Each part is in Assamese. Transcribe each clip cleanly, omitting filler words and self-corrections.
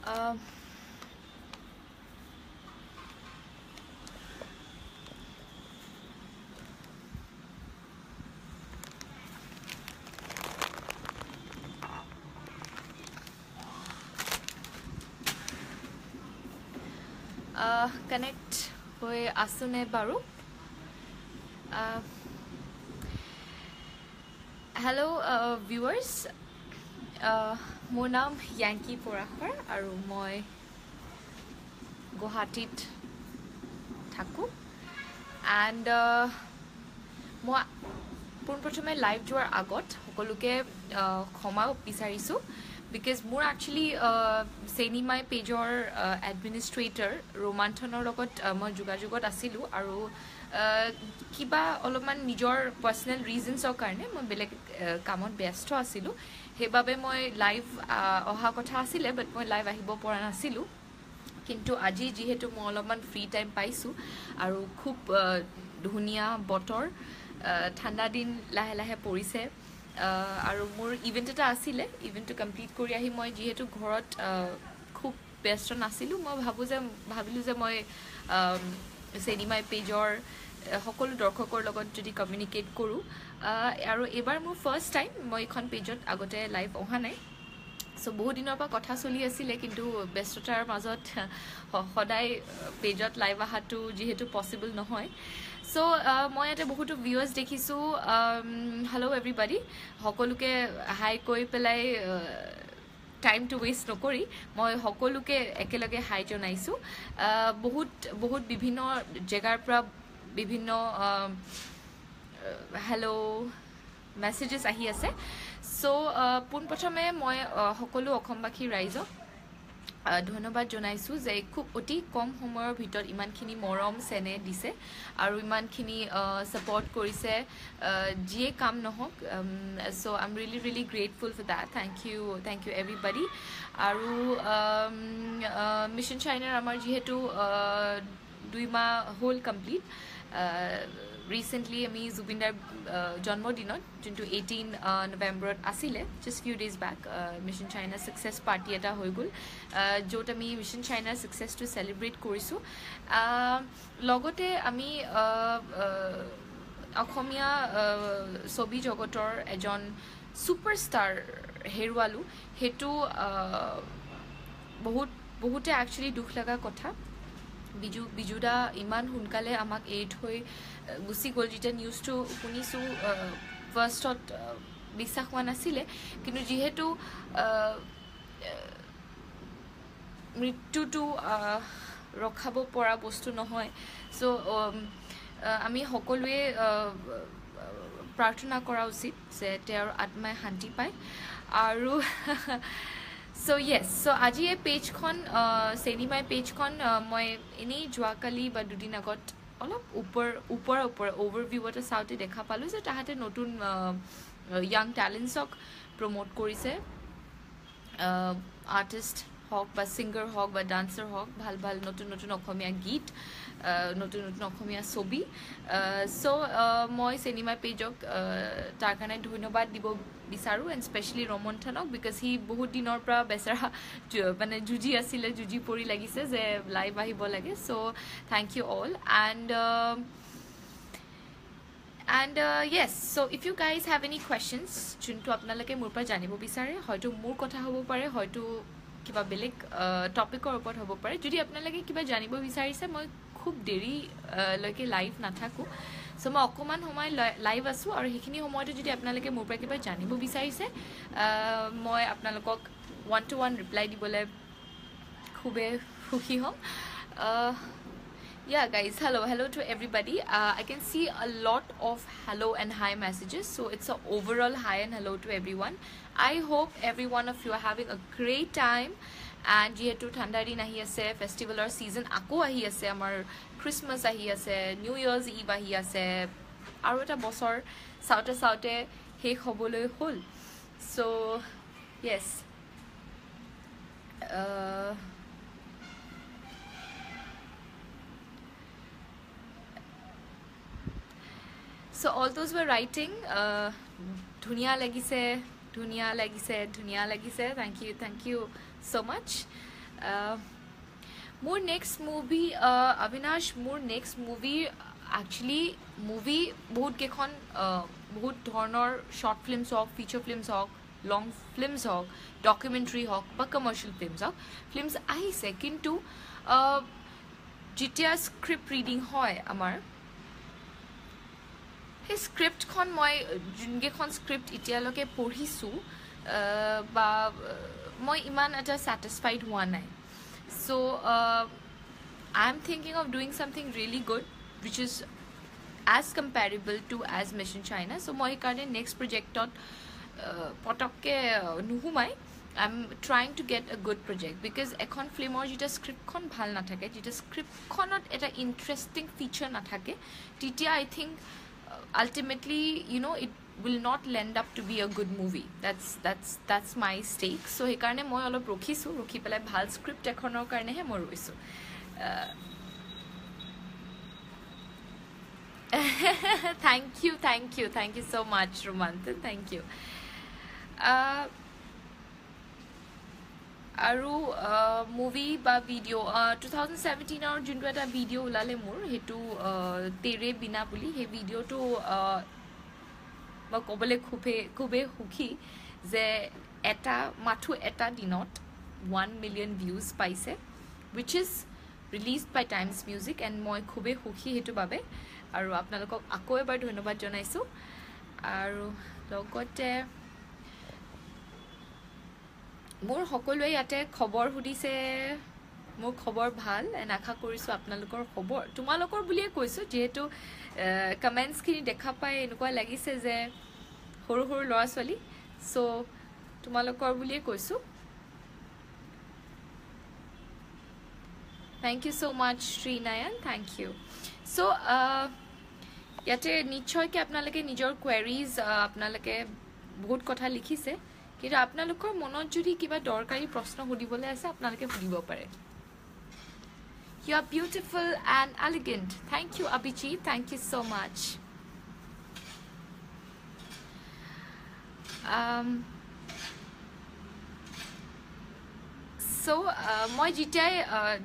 Um, Connect হৈ আছোনে বাৰু? Hello viewers, মোৰ নাম য়াংকি পৰাশৰ আৰু মই গুৱাহাটীত থাকোঁ এণ্ড মই পোনপ্ৰথমে লাইভ যোৱাৰ আগত সকলোকে ক্ষমা বিচাৰিছোঁ বিকজ মোৰ একচুৱেলি চেনিমাই পেজৰ এডমিনিষ্ট্ৰেটৰ ৰোমান্থনৰ লগত মই যোগাযোগত আছিলোঁ আৰু কিবা অলপমান নিজৰ পাৰ্চনেল ৰিজনছৰ কাৰণে মই বেলেগ কামত ব্যস্ত আছিলোঁ সেইবাবে মই লাইভ অহা কথা আছিলে বাট মই লাইভ আহিব পৰা নাছিলোঁ কিন্তু আজি যিহেতু মই অলপমান ফ্ৰী টাইম পাইছোঁ আৰু খুব ধুনীয়া বতৰ ঠাণ্ডা দিন লাহে লাহে পৰিছে আৰু মোৰ ইভেণ্ট এটা আছিলে ইভেণ্টটো কমপ্লিট কৰি আহি মই যিহেতু ঘৰত খুব ব্যস্ত নাছিলোঁ মই ভাবিলোঁ যে মই চেনিমাই পেজৰ সকলো দৰ্শকৰ লগত যদি কমিউনিকেট কৰোঁ আৰু এইবাৰ মোৰ ফাৰ্ষ্ট টাইম মই এইখন পেজত আগতে লাইভ অহা নাই চ' বহুত দিনৰ পৰা কথা চলি আছিলে কিন্তু ব্যস্ততাৰ মাজত সদায় পেজত লাইভ অহাটো যিহেতু পচিবল নহয় চ' মই ইয়াতে বহুতো ভিউৱাৰ্ছ দেখিছোঁ হেল্ল' এভৰিবাডি সকলোকে হাই কৈ পেলাই টাইমটো ৱেষ্ট নকৰি মই সকলোকে একেলগে হাই জনাইছোঁ বহুত বিভিন্ন জেগাৰ পৰা বিভিন্ন হেল্ল' মেছেজেছ আহি আছে চ' পোনপ্ৰথমে মই সকলো অসমবাসী ৰাইজক ধন্যবাদ জনাইছোঁ যে খুব অতি কম সময়ৰ ভিতৰত ইমানখিনি মৰম চেনেহ দিছে আৰু ইমানখিনি ছাপৰ্ট কৰিছে যিয়ে কাম নহওক so' I am really grateful for that thank you everybody আৰু মিছন চাইনাৰ আমাৰ যিহেতু 2 মাহ হ'ল কমপ্লিট ৰিচেণ্টলি আমি জুবিনদাৰ জন্মদিনত যোনটো 18 নৱেম্বৰত আছিলে just few days back mission China success party এটা হৈ গ'ল য'ত আমি মিছন চাইনাৰ ছাকচেছটো চেলিব্ৰেট কৰিছোঁ লগতে আমি অসমীয়া ছবি জগতৰ এজন ছুপাৰষ্টাৰ হেৰুৱালোঁ সেইটো বহুতে একচুৱেলি দুখ লগা কথা বিজুদা ইমান সোনকালে আমাক এৰি থৈ গুচি গ'ল যেতিয়া নিউজটো শুনিছোঁ ফাৰ্ষ্টত বিশ্বাস হোৱা নাছিলে কিন্তু যিহেতু মৃত্যুটো ৰখাব পৰা বস্তু নহয় চ' আমি সকলোৱে প্ৰাৰ্থনা কৰা উচিত যে তেওঁৰ আত্মাই শান্তি পায় আৰু চ' য়েছ চ' আজি এই পেজখন চেনিমাই পেজখন মই এনেই যোৱাকালি বা দুদিন আগত অলপ ওপৰে অভাৰভিউ এটা চাওঁতে দেখা পালোঁ যে তাহাঁতে নতুন য়াং টেলেণ্টছক প্ৰমোট কৰিছে আৰ্টিষ্ট হওক বা ছিংগাৰ হওক বা ডান্সাৰ হওক ভাল নতুন অসমীয়া গীত নতুন অসমীয়া ছবি চ' মই চেনিমা পেজক তাৰ কাৰণে ধন্যবাদ দিব বিচাৰোঁ এণ্ড স্পেচিয়েলি ৰমন্থনক বিকজ সি বহুত দিনৰ পৰা বেচেৰা মানে যুঁজি পৰি লাগিছে যে লাইভ আহিব লাগে so' thank you all And yes, so if you guys have any questions যোনটো আপোনালোকে মোৰ পৰা জানিব বিচাৰে হয়তো মোৰ কথা হ'ব পাৰে হয়তো কিবা বেলেগ টপিকৰ ওপৰত হ'ব পাৰে যদি আপোনালোকে কিবা জানিব বিচাৰিছে মই খুব দেৰিলৈকে লাইভ নাথাকোঁ চ' মই অকণমান সময় লাইভ আছোঁ আৰু সেইখিনি সময়তে যদি আপোনালোকে মোৰ পৰা কিবা জানিব বিচাৰিছে মই আপোনালোকক 1-to-1 ৰিপ্লাই দিবলৈ খুবেই সুখী হ'ম Yeah guys, hello to everybody. I can see a lot of hello and hi messages, so it's an overall hi and hello to everyone. I hope every one of you are having a great time and jehetu thanda din ahi ase festivaler season ako ahi ase amar Christmas ahi ase New Year's Eve ahi ase aru eta bosor saute he hoboloi hol so yes So all those were writing dhuniya lagise thank you so much মোৰ নেক্সট মুভি অবিনাশ মোৰ নেক্সট মুভি একচুৱেলি মুভি বহুত কেইখন বহুত ধৰণৰ শ্বৰ্ট ফিল্মছ হওক ফিচাৰ ফিল্মছ হওক লং ফিল্মছ হওক ডকুমেণ্টাৰী হওক বা কমাৰ্চিয়েল ফিল্মছ আহিছে কিন্তু যেতিয়া স্ক্ৰিপ্ট ৰিডিং হয় আমাৰ সেই স্ক্ৰিপ্টখন মই যোনকেইখন স্ক্ৰিপ্ট এতিয়ালৈকে পঢ়িছোঁ বা মই ইমান এটা ছেটিছফাইড হোৱা নাই so I'm thinking of doing something really good which is as comparable to as Mission China so moi karone next project ot potokke nuhumai I'm trying to get a good project because ekhon film or jeta script khon bhal na thake jeta script khonot eta interesting feature na thake titia I think ultimately you know it will not lend up to be a good movie that's my stake so he karone moi olop rokhisu rokhi pelai bhal script ekhonor karone he moi roisu thank you so much Romantan thank you aru movie ba video 2017 or juntu eta video ulale mur hetu tere bina boli he video to মই ক'বলৈ খুবেই সুখী যে এটা মাথো এটা দিনত 1 million ভিউজ পাইছে which is released by Times Music and মই খুবেই সুখী হেতু বাবে আৰু আপোনালোকক আকৌ এবাৰ ধন্যবাদ জনাইছো আৰু লগতে মোৰ সকলোৱে ইয়াতে খবৰ সুধিছে মোৰ খবৰ ভাল এণ্ড আশা কৰিছোঁ আপোনালোকৰ খবৰ তোমালোকৰ বুলিয়ে কৈছোঁ যেহেতু কমেণ্টছখিনি দেখা পাই এনেকুৱা লাগিছে যে সৰু সৰু ল'ৰা ছোৱালী চ' তোমালোকৰ বুলিয়ে কৈছোঁ thank you so' much Shrinain thank you so' ইয়াতে নিশ্চয়কৈ আপোনালোকে নিজৰ কুৱেৰিজ আপোনালোকে বহুত কথা লিখিছে কিন্তু আপোনালোকৰ মনত যদি কিবা দৰকাৰী প্ৰশ্ন সুধিবলৈ আছে আপোনালোকে সুধিব পাৰে You are beautiful and elegant. Thank you, Abhijit. Thank you so much. So, মই যেতিয়াই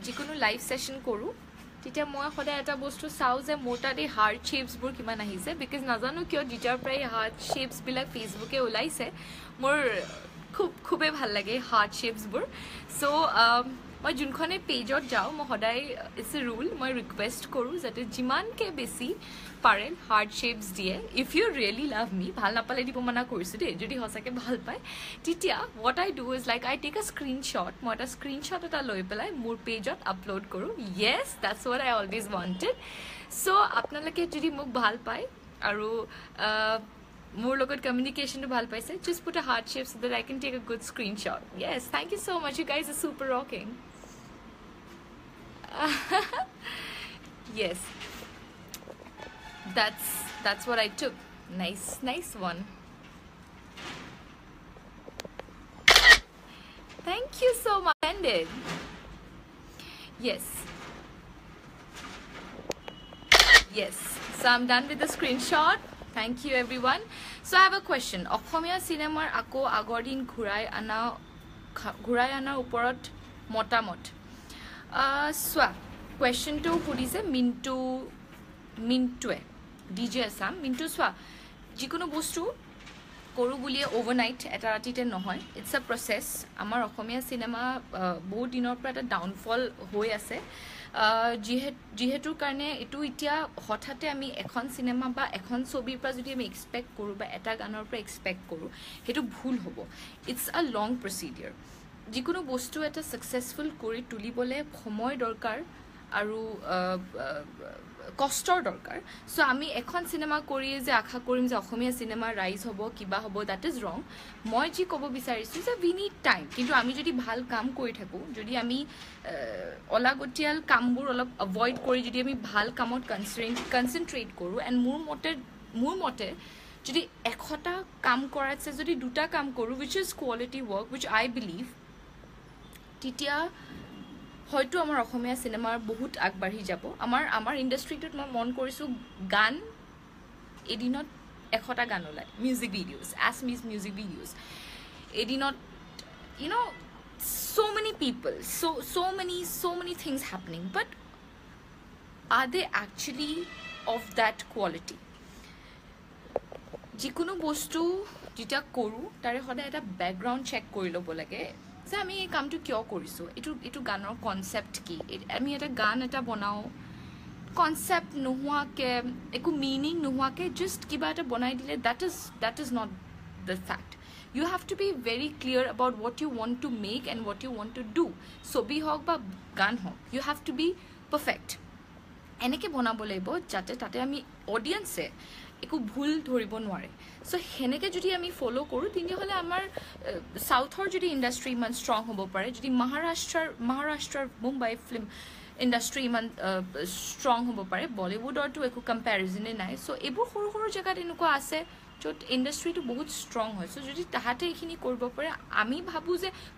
যিকোনো লাইভ সেশন কৰোঁ তেতিয়া মই সদায় এটা বস্তু চাওঁ যে মোৰ তাত এই হাৰ্ট শ্বেপছবোৰ কিমান আহিছে বিকজ নাজানো কিয় যেতিয়াৰ পৰাই হাৰ্ট শ্বেপছবিলাক ফেচবুকে ওলাইছে মোৰ খুবেই ভাল লাগে হাৰ্ট শ্বেপছবোৰ চ' মই যোনখনে পেজত যাওঁ মই সদায় ইটছ এ ৰুল মই ৰিকুৱেষ্ট কৰোঁ যাতে যিমানকৈ বেছি পাৰে হাৰ্ট শ্বেপছ দিয়ে if you really love me ভাল নাপালে দিব মানা কৰিছোঁ দেই যদি সঁচাকৈ ভাল পায় তেতিয়া what I do is like I take a screenshot মই এটা স্ক্ৰীনশ্বট এটা লৈ পেলাই মোৰ পেজত আপলোড কৰোঁ yes that's what I always wanted so' আপোনালোকে যদি মোক ভাল পায় আৰু মোৰ লগত কমিউনিকেশ্যনটো ভাল পাইছে জাষ্ট পুট আ heart shape so that I can take a good screenshot yes thank you so much you guys are super rocking yes that's what I took nice one thank you so much ended yes so I'm done with the screenshot thank you everyone so I have a question অসমীয়া সিনেমাৰ আকৌ আগৰ দিন ঘূৰাই আনা ওপৰত মতামত সোৱা কোৱেশ্চনটো সুধিছে মিণ্টুৱে ডিজে আছাম মিণ্টু সোৱা যিকোনো বস্তু কৰোঁ বুলিয়ে অভাৰনাইট এটা ৰাতিতে নহয় ইটছ আ প্ৰচেছ আমাৰ অসমীয়া চিনেমা বহুত দিনৰ পৰা এটা ডাউনফল হৈ আছে যিহেতুৰ কাৰণে এইটো এতিয়া হঠাতে আমি এখন চিনেমা বা এখন ছবিৰ পৰা যদি আমি এক্সপেক্ট কৰোঁ বা এটা গানৰ পৰা এক্সপেক্ট কৰোঁ সেইটো ভুল হ'ব ইটছ আ লং প্ৰচিডিউৰ যিকোনো বস্তু এটা ছাকচেছফুল কৰি তুলিবলৈ সময় দৰকাৰ আৰু কষ্টৰ দৰকাৰ চ' আমি এখন চিনেমা কৰি যে আশা কৰিম যে অসমীয়া চিনেমা ৰাইজ হ'ব কিবা হ'ব দেট ইজ ৰং মই যি ক'ব বিচাৰিছোঁ যে উই নিড টাইম কিন্তু আমি যদি ভাল কাম কৰি থাকোঁ যদি আমি অলাগতিয়াল কামবোৰ অলপ এভইড কৰি যদি আমি ভাল কামত কনচেনট্ৰেট কৰোঁ এণ্ড মোৰ মতে যদি 100টা কাম কৰাতছে যদি 2টা কাম কৰোঁ wish is quality work wish I believe তেতিয়া হয়তো আমাৰ অসমীয়া চিনেমাৰ বহুত আগবাঢ়ি যাব আমাৰ ইণ্ডাষ্ট্ৰিটোত মই মন কৰিছোঁ গান এদিনত 100টা গান ওলায় মিউজিক ভিডিঅ'জ এছমিজ মিউজিক ভিডিঅ'জ এদিনত so many people, so many things happening, but are they actually of that quality? যিকোনো বস্তু যেটা কৰো তাৰে সদায় এটা ব্যাকগ্ৰাউণ্ড চেক কৰি ল'ব লাগে যে আমি এই কামটো কিয় কৰিছো, এইটো গানৰ কনসেপ্ট কি, আমি এটা গান এটা বনাও কনসেপ্ট নোহোৱাকে একো মিনিং নোহোৱাকে জাষ্ট কিবা এটা বনাই দিলে that is not the fact. You have to be very clear about what you want to make and what you want to do. ছবি হওক বা গান হওক, you have to be perfect. এনেকে বনাব লাগিব যাতে তাতে আমি অডিয়েন্সে একো ভুল ধৰিব নোৱাৰে। সো হেনেকে যদি আমি ফলো কৰোঁ তেতিয়াহ'লে আমাৰ সাউথৰ যদি ইণ্ডাষ্ট্ৰি ইমান ষ্ট্ৰং হ'ব পাৰে, যদি মহাৰাষ্ট্ৰৰ মুম্বাই ফিল্ম ইণ্ডাষ্ট্ৰি ইমান ষ্ট্ৰং হ'ব পাৰে, বলিউডৰতো একো কম্পেৰিজনে নাই। সো এইবোৰ সৰু সৰু জেগাত এনেকুৱা আছে য'ত ইণ্ডাষ্ট্ৰিটো বহুত ষ্ট্ৰং হয়। সো যদি তাহাঁতে এইখিনি কৰিব পাৰে,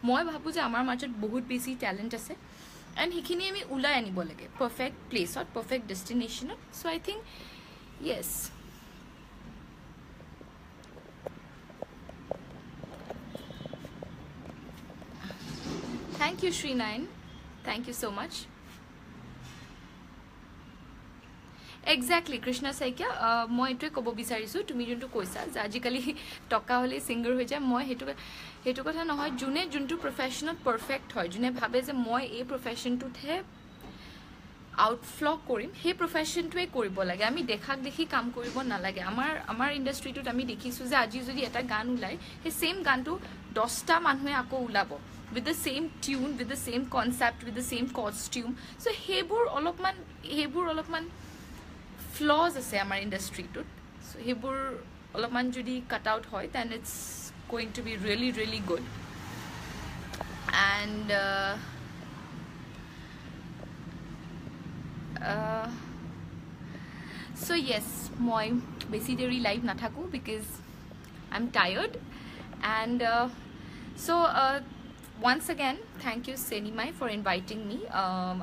মই ভাবোঁ যে আমাৰ মাজত বহুত বেছি টেলেণ্ট আছে এণ্ড সেইখিনি আমি ওলাই আনিব লাগে পাৰফেক্ট প্লেচত, পাৰফেক্ট ডেষ্টিনেশ্যনত। So I think yes. Thank you, Shrinain. Thank you so much. Exactly, Krishna Saikya. মই এটোৱে ক'ব বিচাৰিছো, তুমি যোনটো কৈছা যে আজিকালি টকা হ'লে সিঙ্গাৰ হৈ যায়, মই হেতু কথা নহয়। যোনে যোনটো প্ৰফেশনত পাৰফেক্ট হয়, যোনে ভাবে যে মই এই প্ৰফেশনটোতহে আউটফ্ল কৰিম, সেই প্ৰফেশনটোৱে কৰিব লাগে। আমি দেখাক দেখি কাম কৰিব নালাগে। আমাৰ ইণ্ডাষ্ট্ৰিটোত আমি দেখিছোঁ যে আজি যদি এটা গান ওলায়, সেই সেম গানটো 10টা মানুহে আকৌ ওলাব with the same tune, with the same concept, with the same costume. So hebur olopman flaws ase amar industry tut. So hebur olopman jodi cut out hoy, then it's going to be really really good. And so yes, moi basically live na thaku because I'm tired. And so once again, thank you Senimai for inviting me.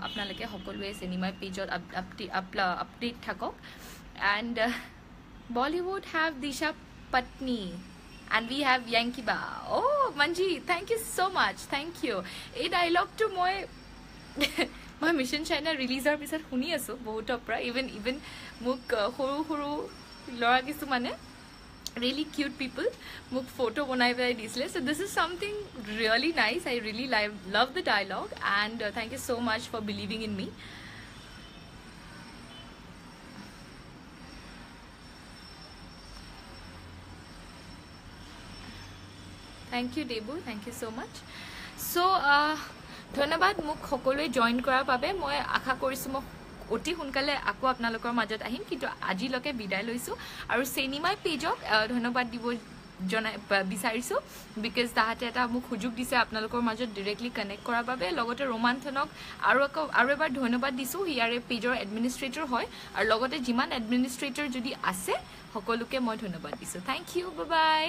Apnaloke hokolwe Senimai page update thakok. And Bollywood have Disha Patni and we have Yankiba. Oh Manji, thank you so much, thank you. A dialogue to my Mission China release ar pisat huni aso bahut opera, even muk horu lora kisu mane really cute people muk photo banai bai disle. So this is something really nice. I really love the dialogue, and thank you so much for believing in me. Thank you Debu, thank you so much. So ধন্যবাদ মোক সকলোৱে জয়েন কৰাৰ বাবে। মই আশা কৰিছো মই অতি সোনকালে আকৌ আপোনালোকৰ মাজত আহিম, কিন্তু আজিলৈকে বিদায় লৈছো। আৰু চেনিমাই পেজক ধন্যবাদ দিব বিচাৰিছো বিকজ তাহাঁতে এটা মোক সুযোগ দিছে আপোনালোকৰ মাজত ডিৰেক্টলি কানেক্ট কৰাৰ বাবে। লগতে ৰোমান্থনক আৰু এবাৰ ধন্যবাদ দিছো, ইয়াৰে পেজৰ এডমিনিষ্ট্ৰেটৰ হয়, আৰু লগতে যিমান এডমিনিষ্ট্ৰেটৰ যদি আছে সকলোকে মই ধন্যবাদ দিছো। Thank you, bye by.